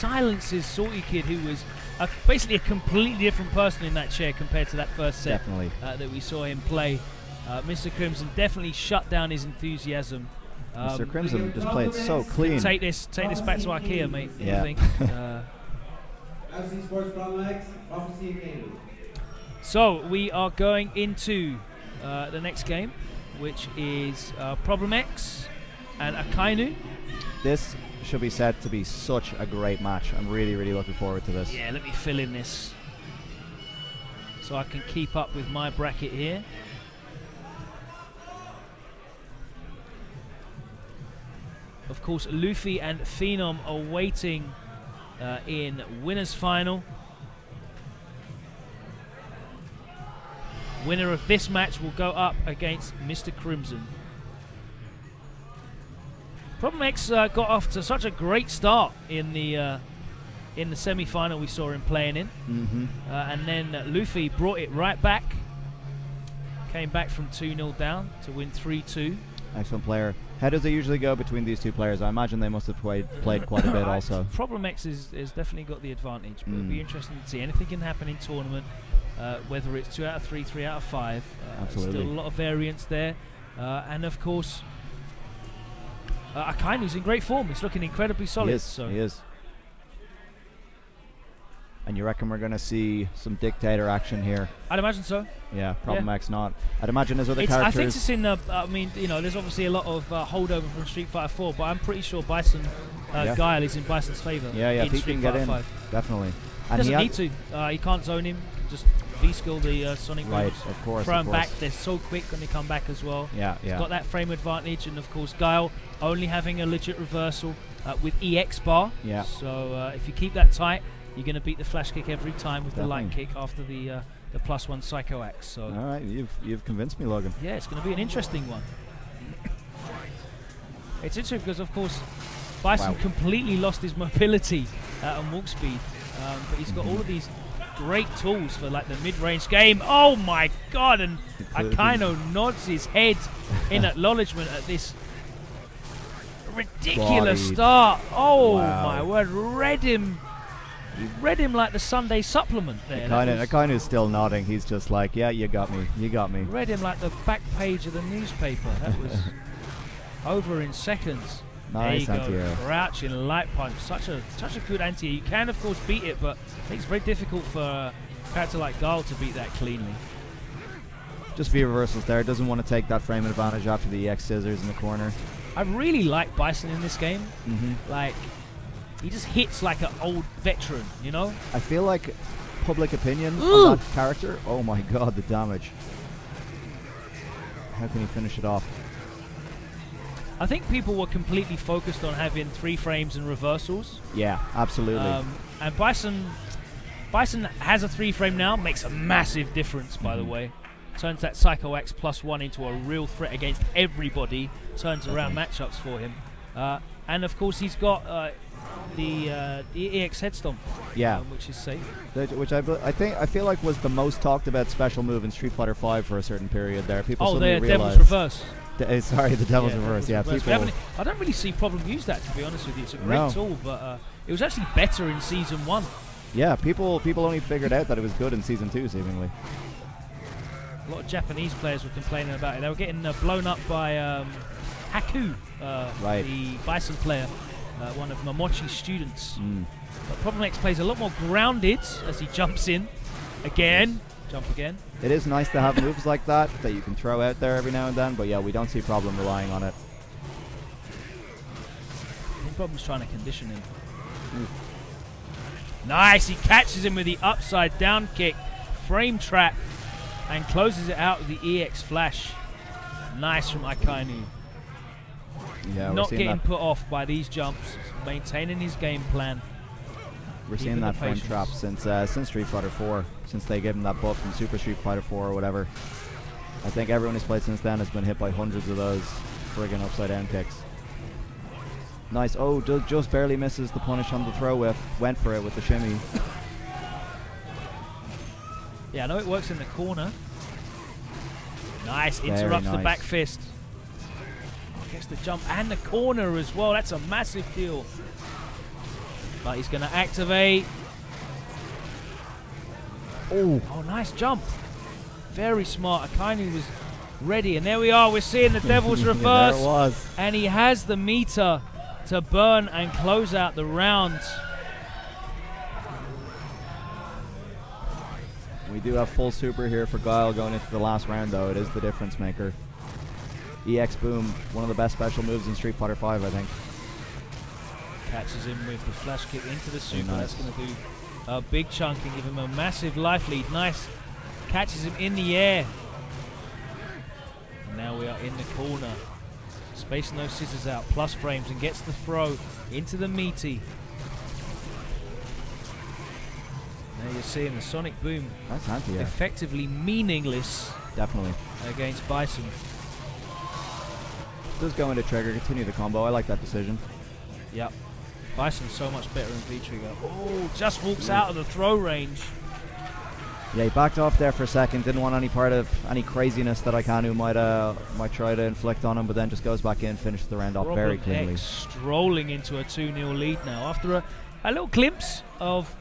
silences Salty Kid, who was basically a completely different person in that chair compared to that first set that we saw him play. Mr. Crimson definitely shut down his enthusiasm. Mr. Crimson just played so clean. Take this back to IKEA, mate. Yeah. I think. So we are going into the next game, which is Problem X and Akainu. This should be said to be such a great match. I'm really, really looking forward to this. Yeah, let me fill in this so I can keep up with my bracket here. Of course, Luffy and Phenom are waiting in winners final. Winner of this match will go up against Mr. Crimson. Problem X got off to such a great start in the semi-final we saw him playing in, and then Luffy brought it right back. Came back from 2-0 down to win 3-2. Excellent player. How does it usually go between these two players? I imagine they must have played quite a bit also. Problem X has definitely got the advantage, but it'll be interesting to see. Anything can happen in tournament, whether it's 2 out of 3, 3 out of 5. Absolutely. Still a lot of variance there. And of course, Akainu's in great form. He's looking incredibly solid. He is. And you reckon we're going to see some dictator action here? I'd imagine so. Yeah, Problem X not. I'd imagine there's other characters. I think it's in the. I mean, you know, there's obviously a lot of holdover from Street Fighter 4, but I'm pretty sure Bison, Guile is in Bison's favour. Yeah, he can get in. 5. Definitely. And he doesn't need to. He can't zone him. Just V-skill the Sonic moves. Right, of course. Throw him back. They're so quick when they come back as well. Yeah. He's got that frame advantage, and of course Guile only having a legit reversal with EX bar. Yeah. So if you keep that tight, you're going to beat the flash kick every time with the light kick after the +1 Psycho Axe. So all right, you've convinced me, Logan. Yeah, it's going to be an interesting one. It's interesting because, of course, Bison completely lost his mobility and walk speed, but he's got all of these great tools for like the mid-range game. Oh my God! And Akainu nods his head in acknowledgement at this ridiculous start. Oh my word! He read him like the Sunday supplement there. Akainu is still nodding. He's just like, yeah, you got me. You got me. Read him like the back page of the newspaper. That was over in seconds. Nice anti-air. Crouching light punch. Such a good anti-air. You can, of course, beat it, but I think it's very difficult for a character like Guile to beat that cleanly. Just V reversals there. Doesn't want to take that frame advantage after the EX scissors in the corner. I really like Bison in this game. Like, he just hits like an old veteran, you know? I feel like public opinion on that character. Oh my God, the damage. How can he finish it off? I think people were completely focused on having 3 frames and reversals. Yeah, absolutely. And Bison has a 3 frame now, makes a massive difference, by the way. Turns that Psycho X +1 into a real threat against everybody. Turns around matchups for him. And of course, he's got the EX head stomp, which is safe. Which I feel like was the most talked about special move in Street Fighter 5 for a certain period there. People suddenly Devil's Reverse. Sorry, the Devil's Reverse. Yeah, people. I don't really see Problem use that, to be honest with you. It's a great tool, but it was actually better in Season 1. Yeah, people only figured out that it was good in Season 2, seemingly. A lot of Japanese players were complaining about it. They were getting blown up by Haku, the Bison player, one of Momochi's students. But Problem X plays a lot more grounded as he jumps in again. Jump again. It is nice to have moves like that you can throw out there every now and then, but yeah, we don't see Problem relying on it. I think Problem's trying to condition him. Nice, he catches him with the upside down kick, frame trap, and closes it out with the EX flash. Nice from Akainu. Yeah, not getting put off by these jumps, maintaining his game plan. We're seeing that frame trap since Street Fighter 4, since they gave him that buff from Super Street Fighter 4 or whatever. I think everyone who's played since then has been hit by hundreds of those friggin' upside down kicks. Nice. Oh, just barely misses the punish on the throw whip. Went for it with the shimmy. Yeah, I know it works in the corner. Nice. Interrupts the back fist. Gets the jump and the corner as well. That's a massive deal. But he's going to activate. Oh, nice jump. Very smart. Akainu was ready. And there we are. We're seeing the Devil's Reverse. There it was. And he has the meter to burn and close out the round. We do have full super here for Guile going into the last round, though. It is the difference maker. EX Boom, one of the best special moves in Street Fighter V, I think. Catches him with the flash kick into the super. Nice. That's going to do a big chunk and give him a massive life lead. Nice. Catches him in the air. And now we are in the corner. Spacing those scissors out, plus frames, and gets the throw into the meaty. Now you're seeing the Sonic Boom. That's anti-air. Effectively meaningless. Definitely. Against Bison. Does go into trigger, continue the combo. I like that decision. Yep. Bison's so much better in V-trigger. Oh, just walks out of the throw range. Yeah, he backed off there for a second. Didn't want any part of any craziness that Akainu might try to inflict on him, but then just goes back in, finishes the round off very cleanly. X strolling into a 2-0 lead now after a little glimpse of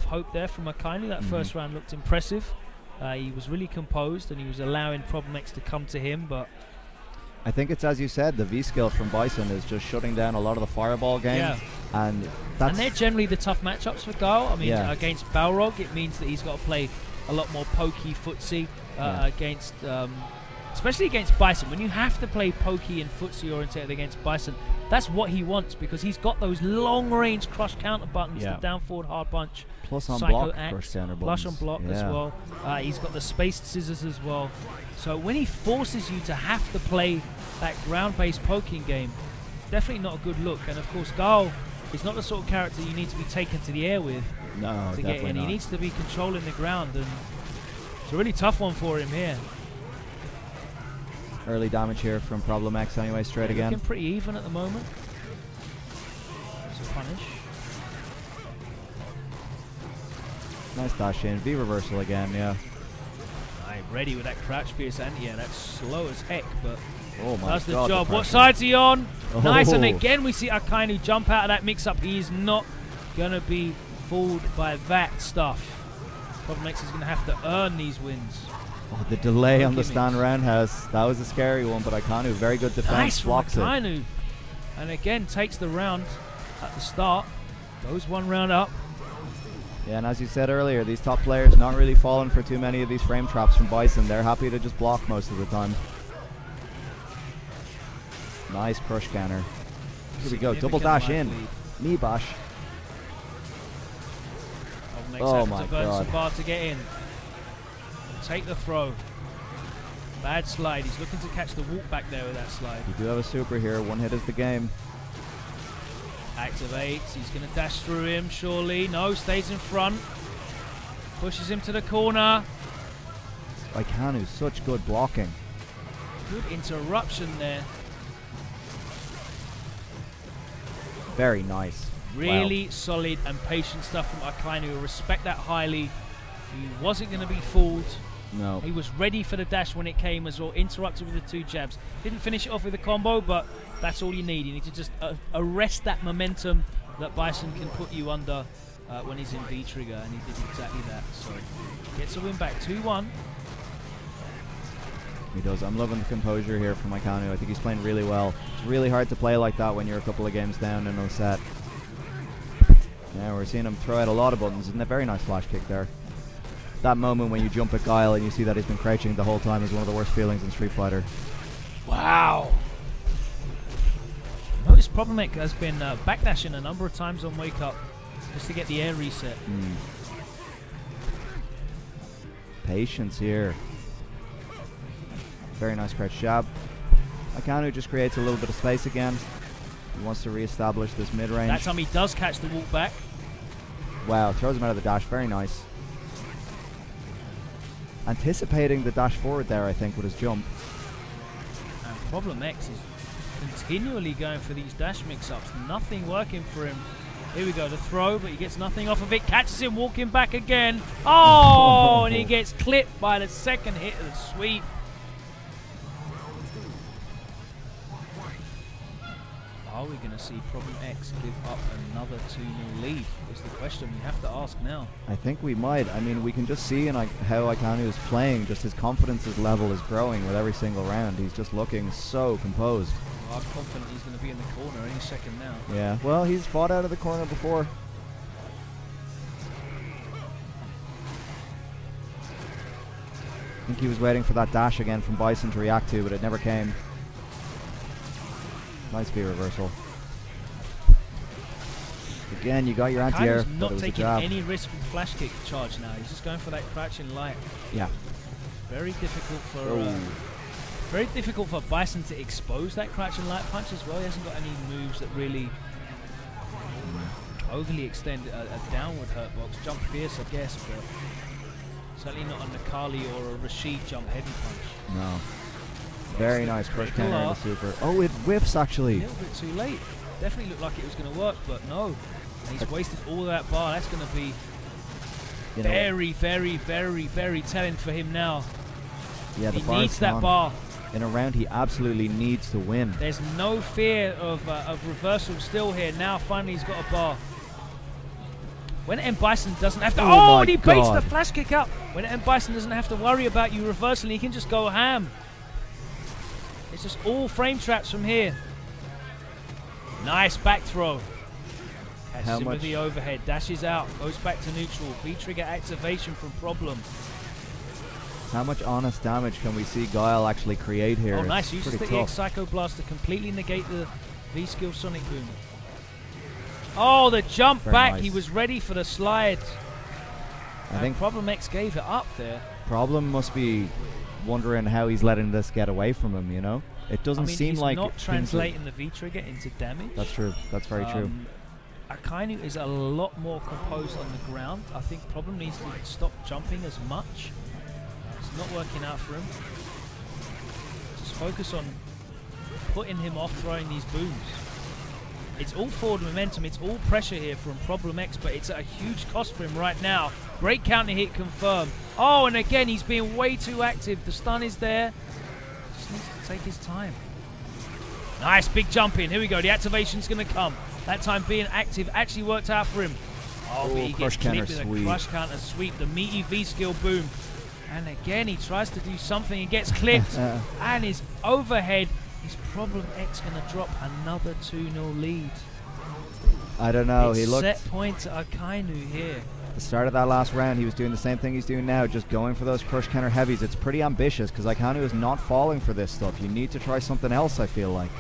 hope there from Akainu. That first round looked impressive. He was really composed and he was allowing Problem X to come to him, but I think it's, as you said, the V skill from Bison is just shutting down a lot of the fireball game. Yeah. And they're generally the tough matchups for Guile. I mean, against Balrog, it means that he's got to play a lot more pokey, footsie against, especially against Bison. When you have to play pokey and footsie oriented against Bison, that's what he wants because he's got those long-range crush counter buttons, the down forward hard punch, plus on Psycho block Axe, crush counter plus buttons. on block as well. He's got the spaced scissors as well. So when he forces you to have to play that ground-based poking game, it's definitely not a good look. And of course, Guile is not the sort of character you need to be taken to the air with to get in. He needs to be controlling the ground, and it's a really tough one for him here. Early damage here from Problem X anyway, straight again. Looking pretty even at the moment. It's a punish. Nice dash in. V reversal again, yeah. Ready with that crouch fierce anti-air. That's slow as heck, but does the God, job. the What side's he on? Nice, and Oh. again we see Akainu jump out of that mix-up. He is not going to be fooled by that stuff. Problem X is going to have to earn these wins. Oh, the delay on the stand roundhouse. That was a scary one, but Akainu, very good defense. Nice from blocks Akainu. it. And again, takes the round at the start. Goes one round up. Yeah, and as you said earlier, these top players not really falling for too many of these frame traps from Bison. They're happy to just block most of the time. Nice crush counter. Here we go, double dash in. Knee bash. Oh my God. Some bar to get in. Take the throw. Bad slide. He's looking to catch the walk back there with that slide. You do have a super here. One hit is the game. Activates. He's going to dash through him, surely. No, stays in front. Pushes him to the corner. Akainu, such good blocking. Good interruption there. Very nice. Really solid and patient stuff from Akainu. Respect that highly. He wasn't going to be fooled. No. He was ready for the dash when it came as well. Interrupted with the 2 jabs. Didn't finish it off with a combo, but that's all you need. You need to just arrest that momentum that Bison can put you under when he's in V-trigger, and he did exactly that. So gets a win back, 2-1. He does. I'm loving the composure here from Akainu. I think he's playing really well. It's really hard to play like that when you're a couple of games down in a set. Now we're seeing him throw out a lot of buttons, and a very nice flash kick there. That moment when you jump at Guile and you see that he's been crouching the whole time is one of the worst feelings in Street Fighter. Wow. Notice Problem X has been backdashing a number of times on Wake Up just to get the air reset. Patience here. Very nice crouch jab. Akainu just creates a little bit of space again. He wants to re-establish this mid-range. That time he does catch the walk back. Wow, throws him out of the dash. Very nice. Anticipating the dash forward there, I think, with his jump. And Problem X is continually going for these dash mix-ups. Nothing working for him. Here we go, the throw, but he gets nothing off of it. Catches him walking back again. Oh, and he gets clipped by the second hit of the sweep. Are we going going to see Problem X give up another 2-0 lead? Is the question we have to ask now. I think we might. I mean, we can just see in how Akainu is playing, just his confidence level is growing with every single round. He's just looking so composed. Well, I'm confident he's going to be in the corner any second now. Yeah, well, he's fought out of the corner before. I think he was waiting for that dash again from Bison to react to, but it never came. Nice V reversal. Again, you got your anti-air, but it was a jab. Not taking any risk with the flash kick charge now. He's just going for that crouching light. Yeah. Very difficult for Bison to expose that crouching light punch as well. He hasn't got any moves that really overly extend a downward hurt box. Jump fierce, I guess, but certainly not a Nakali or a Rashid jump heavy punch. No. Very nice push counter into super. Oh, it whiffs actually. A little bit too late. Definitely looked like it was going to work, but no. And he's wasted all of that bar. That's going to be very, very, very, very telling for him now. Yeah, he needs that bar. In a round he absolutely needs to win. There's no fear of reversal still here. Now finally he's got a bar. When M. Bison doesn't have to... Oh, and he baits the flash kick up. When M. Bison doesn't have to worry about you reversing, he can just go ham. It's just all frame traps from here. Nice back throw. Catches him with the overhead. Dashes out. Goes back to neutral. V-trigger activation from Problem. How much honest damage can we see Guile actually create here? Oh, nice. Uses the EX Psycho Blast to completely negate the V-skill Sonic Boom. Oh, the jump back. Nice. He was ready for the slide. I think Problem X gave it up there. Problem must be wondering how he's letting this get away from him, you know? It doesn't seem like... he's not translating the V-trigger into damage. That's true. That's very true. Akainu is a lot more composed on the ground. I think Problem needs to stop jumping as much. It's not working out for him. Just focus on putting him off throwing these booms. It's all forward momentum, it's all pressure here from Problem X, but it's at a huge cost for him right now. Great counter hit confirmed. Oh, and again, he's being way too active. The stun is there. Just needs to take his time. Nice, big jump in. Here we go, the activation's going to come. That time being active actually worked out for him. Oh, but he gets clipped with a crush counter sweep, the meaty V-skill boom. And again, he tries to do something and gets clipped. And his overhead. Is Problem X going to drop another 2-0 lead? I don't know. It's he looked set point to Akainu here. At the start of that last round, he was doing the same thing he's doing now, just going for those crush counter heavies. It's pretty ambitious because Akainu is not falling for this stuff. You need to try something else, I feel like.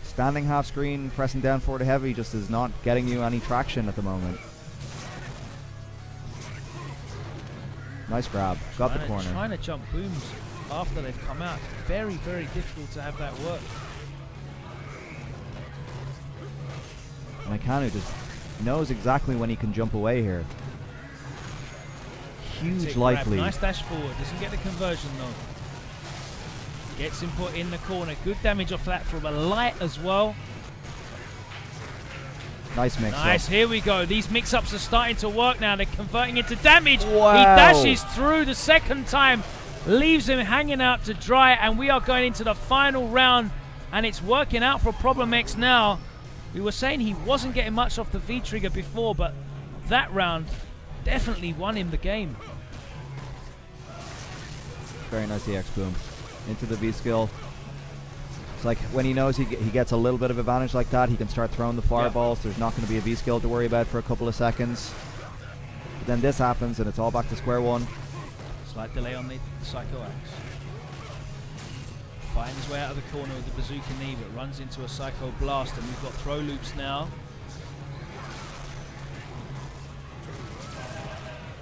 Standing half screen, pressing down forward heavy just is not getting you any traction at the moment. Nice grab. Got the corner. Trying to jump booms after they've come out. Very, very difficult to have that work. And Akainu just knows exactly when he can jump away here. Huge life lead. Nice dash forward. Doesn't get the conversion though. Gets him put in the corner. Good damage off that from a light as well. Nice mix-up. Nice, here we go. These mix-ups are starting to work now. They're converting into damage. Wow. He dashes through the second time. Leaves him hanging out to dry, and we are going into the final round, and it's working out for Problem X now. We were saying he wasn't getting much off the V-trigger before, but that round definitely won him the game. Very nice EX boom. Into the V-skill. It's like when he knows he gets a little bit of advantage like that, he can start throwing the fireballs. There's not going to be a V-skill to worry about for a couple of seconds. But then this happens, and it's all back to square one. Slight delay on the Psycho Axe. Fighting his way out of the corner with the bazooka knee, but runs into a Psycho Blast, and we've got throw loops now.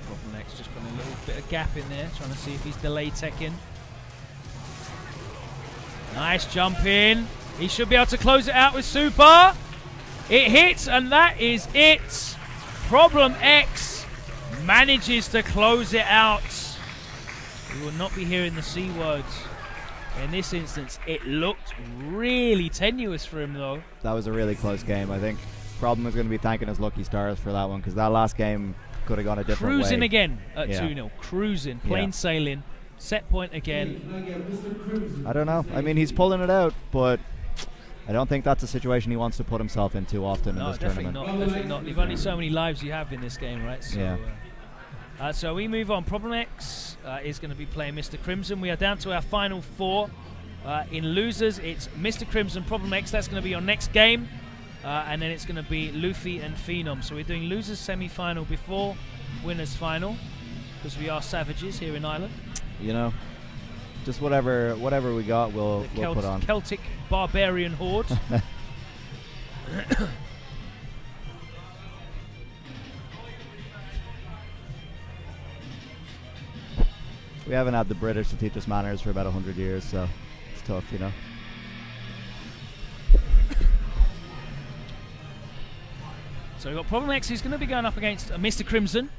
Problem X just putting a little bit of gap in there, trying to see if he's delay teching. Nice jump in. He should be able to close it out with super. It hits, and that is it. Problem X manages to close it out. We will not be hearing the C words. In this instance, it looked really tenuous for him, though. That was a really close game. I think Problem is going to be thanking his lucky stars for that one, because that last game could have gone a different way. Cruising again at 2-0. Cruising, plain sailing. Set point again. I don't know. I mean, he's pulling it out, but I don't think that's a situation he wants to put himself in too often in this tournament. No, definitely not. You've only so many lives you have in this game, right? So, yeah. So we move on. Problem X is going to be playing Mr. Crimson. We are down to our final 4. In losers, it's Mr. Crimson, Problem X. That's going to be your next game. And then it's going to be Luffy and Phenom. So we're doing losers semi-final before winners final, because we are savages here in Ireland. You know, just whatever we got, we'll put on. Celtic barbarian horde. We haven't had the British to teach us manners for about 100 years, so it's tough, you know. So we've got Problem X, who's going to be going up against Mr. Crimson.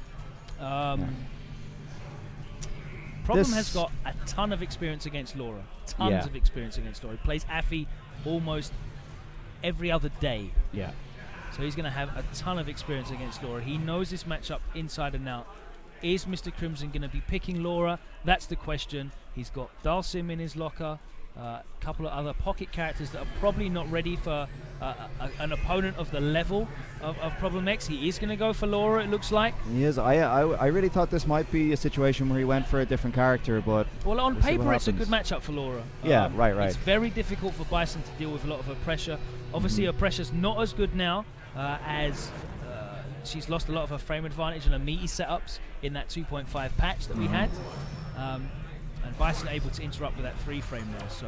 Problem has got a ton of experience against Laura. Tons of experience against Laura. He plays Affy almost every other day. Yeah. So he's going to have a ton of experience against Laura. He knows this matchup inside and out. Is Mr. Crimson going to be picking Laura? That's the question. He's got Dalsim in his locker. A couple of other pocket characters that are probably not ready for an opponent of the level of Problem X. He is going to go for Laura, it looks like. He is. I really thought this might be a situation where he went for a different character, but well, on paper it's a good matchup for Laura. Yeah, right. It's very difficult for Bison to deal with a lot of her pressure. Obviously, her pressure's not as good now as she's lost a lot of her frame advantage and her meaty setups in that 2.5 patch that we had. And Bison able to interrupt with that 3 frame now. So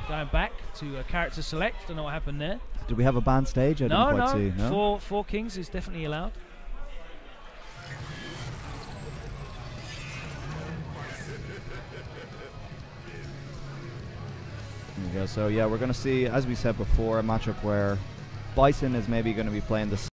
going back to character select. Don't know what happened there. Did we have a banned stage? I didn't quite see. No, 4 kings is definitely allowed. There we go. So yeah, we're going to see, as we said before, a matchup where Bison is maybe going to be playing the